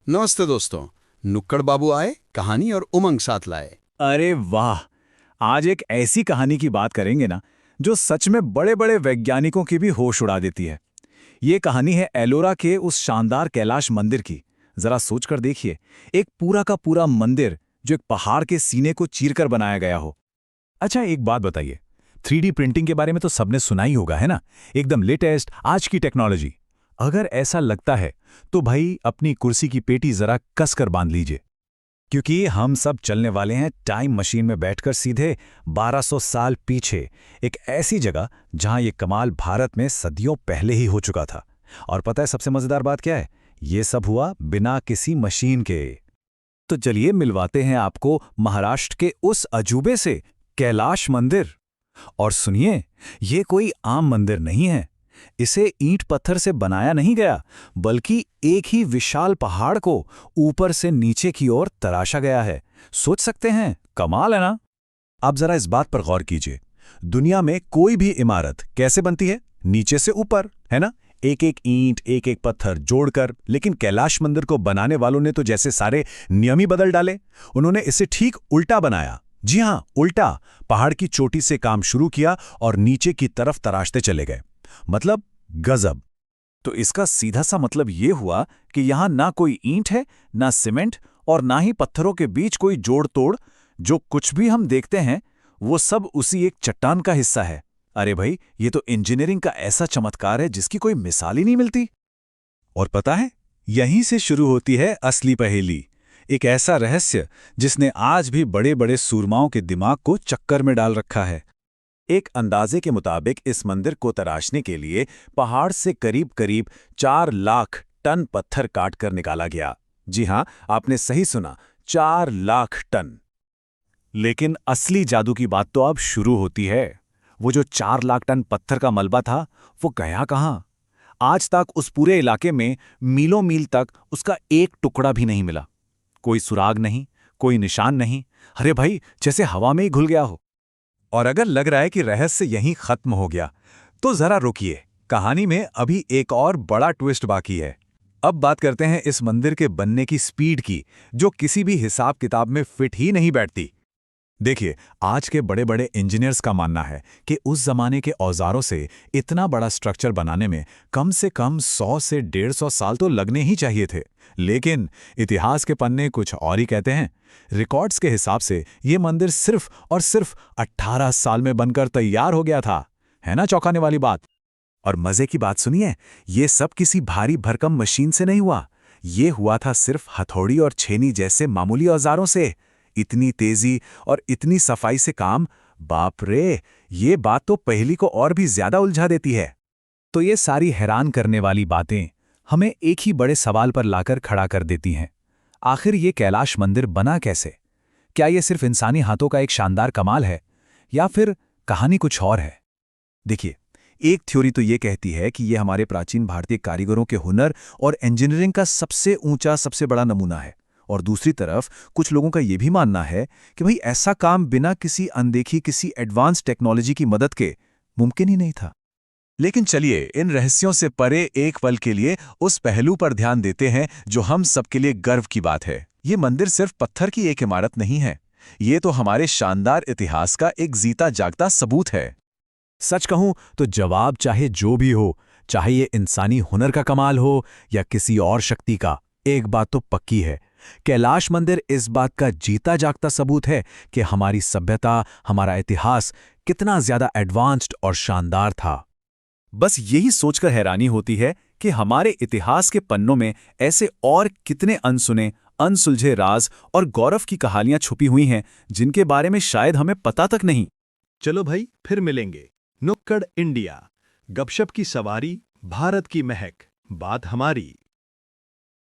नमस्ते दोस्तों। नुक्कड़ बाबू आए, कहानी और उमंग साथ लाए। अरे वाह। आज एक ऐसी कहानी की बात करेंगे ना जो सच में बड़े बड़े वैज्ञानिकों की भी होश उड़ा देती है। ये कहानी है एलोरा के उस शानदार कैलाश मंदिर की। जरा सोच कर देखिए, एक पूरा का पूरा मंदिर जो एक पहाड़ के सीने को चीरकर बनाया गया हो। अच्छा, एक बात बताइए, 3D प्रिंटिंग के बारे में तो सबने सुना ही होगा, है ना? एकदम लेटेस्ट आज की टेक्नोलॉजी। अगर ऐसा लगता है तो भाई अपनी कुर्सी की पेटी जरा कसकर बांध लीजिए, क्योंकि हम सब चलने वाले हैं टाइम मशीन में बैठकर सीधे 1200 साल पीछे, एक ऐसी जगह जहां ये कमाल भारत में सदियों पहले ही हो चुका था। और पता है सबसे मजेदार बात क्या है? ये सब हुआ बिना किसी मशीन के। तो चलिए मिलवाते हैं आपको महाराष्ट्र के उस अजूबे से, कैलाश मंदिर। और सुनिए, ये कोई आम मंदिर नहीं है। इसे ईंट पत्थर से बनाया नहीं गया, बल्कि एक ही विशाल पहाड़ को ऊपर से नीचे की ओर तराशा गया है। सोच सकते हैं, कमाल है ना? आप जरा इस बात पर गौर कीजिए, दुनिया में कोई भी इमारत कैसे बनती है? नीचे से ऊपर, है ना? एक एक ईंट, एक एक पत्थर जोड़कर। लेकिन कैलाश मंदिर को बनाने वालों ने तो जैसे सारे नियम ही बदल डाले। उन्होंने इसे ठीक उल्टा बनाया। जी हां, उल्टा। पहाड़ की चोटी से काम शुरू किया और नीचे की तरफ तराशते चले गए। मतलब गजब। तो इसका सीधा सा मतलब ये हुआ कि यहां ना कोई ईंट है, ना सीमेंट, और ना ही पत्थरों के बीच कोई जोड़ तोड़। जो कुछ भी हम देखते हैं वो सब उसी एक चट्टान का हिस्सा है। अरे भाई, ये तो इंजीनियरिंग का ऐसा चमत्कार है जिसकी कोई मिसाल ही नहीं मिलती। और पता है, यहीं से शुरू होती है असली पहेली। एक ऐसा रहस्य जिसने आज भी बड़े बड़े सूरमाओं के दिमाग को चक्कर में डाल रखा है। एक अंदाजे के मुताबिक इस मंदिर को तराशने के लिए पहाड़ से करीब करीब 4 लाख टन पत्थर काट कर निकाला गया। जी हां, आपने सही सुना, 4 लाख टन। लेकिन असली जादू की बात तो अब शुरू होती है। वो जो 4 लाख टन पत्थर का मलबा था, वो गया कहां? आज तक उस पूरे इलाके में मीलों मील तक उसका एक टुकड़ा भी नहीं मिला। कोई सुराग नहीं, कोई निशान नहीं। अरे भाई, जैसे हवा में ही घुल गया हो। और अगर लग रहा है कि रहस्य यहीं खत्म हो गया, तो जरा रुकिए, कहानी में अभी एक और बड़ा ट्विस्ट बाकी है। अब बात करते हैं इस मंदिर के बनने की स्पीड की, जो किसी भी हिसाब किताब में फिट ही नहीं बैठती। देखिए, आज के बड़े बड़े इंजीनियर्स का मानना है कि उस जमाने के औजारों से इतना बड़ा स्ट्रक्चर बनाने में कम से कम 100 से 150 साल तो लगने ही चाहिए थे। लेकिन इतिहास के पन्ने कुछ और ही कहते हैं। रिकॉर्ड्स के हिसाब से ये मंदिर सिर्फ और सिर्फ 18 साल में बनकर तैयार हो गया था। है ना चौंकाने वाली बात? और मजे की बात सुनिए, ये सब किसी भारी भरकम मशीन से नहीं हुआ। ये हुआ था सिर्फ हथौड़ी और छेनी जैसे मामूली औजारों से। इतनी तेजी और इतनी सफाई से काम, बाप रे! ये बात तो पहेली को और भी ज्यादा उलझा देती है। तो ये सारी हैरान करने वाली बातें हमें एक ही बड़े सवाल पर लाकर खड़ा कर देती हैं। आखिर ये कैलाश मंदिर बना कैसे? क्या ये सिर्फ इंसानी हाथों का एक शानदार कमाल है, या फिर कहानी कुछ और है? देखिए, एक थ्योरी तो ये कहती है कि ये हमारे प्राचीन भारतीय कारीगरों के हुनर और इंजीनियरिंग का सबसे ऊंचा, सबसे बड़ा नमूना है। और दूसरी तरफ कुछ लोगों का ये भी मानना है कि भाई ऐसा काम बिना किसी अनदेखी, किसी एडवांस टेक्नोलॉजी की मदद के मुमकिन ही नहीं था। लेकिन चलिए, इन रहस्यों से परे एक पल के लिए उस पहलू पर ध्यान देते हैं जो हम सबके लिए गर्व की बात है। ये मंदिर सिर्फ पत्थर की एक इमारत नहीं है। ये तो हमारे शानदार इतिहास का एक जीता जागता सबूत है। सच कहूं तो जवाब चाहे जो भी हो, चाहे ये इंसानी हुनर का कमाल हो या किसी और शक्ति का, एक बात तो पक्की है, कैलाश मंदिर इस बात का जीता जागता सबूत है कि हमारी सभ्यता, हमारा इतिहास कितना ज्यादा एडवांस्ड और शानदार था। बस यही सोचकर हैरानी होती है कि हमारे इतिहास के पन्नों में ऐसे और कितने अनसुने, अनसुलझे राज और गौरव की कहानियां छुपी हुई हैं जिनके बारे में शायद हमें पता तक नहीं। चलो भाई, फिर मिलेंगे। नुक्कड़ इंडिया, गपशप की सवारी, भारत की महक, बात हमारी।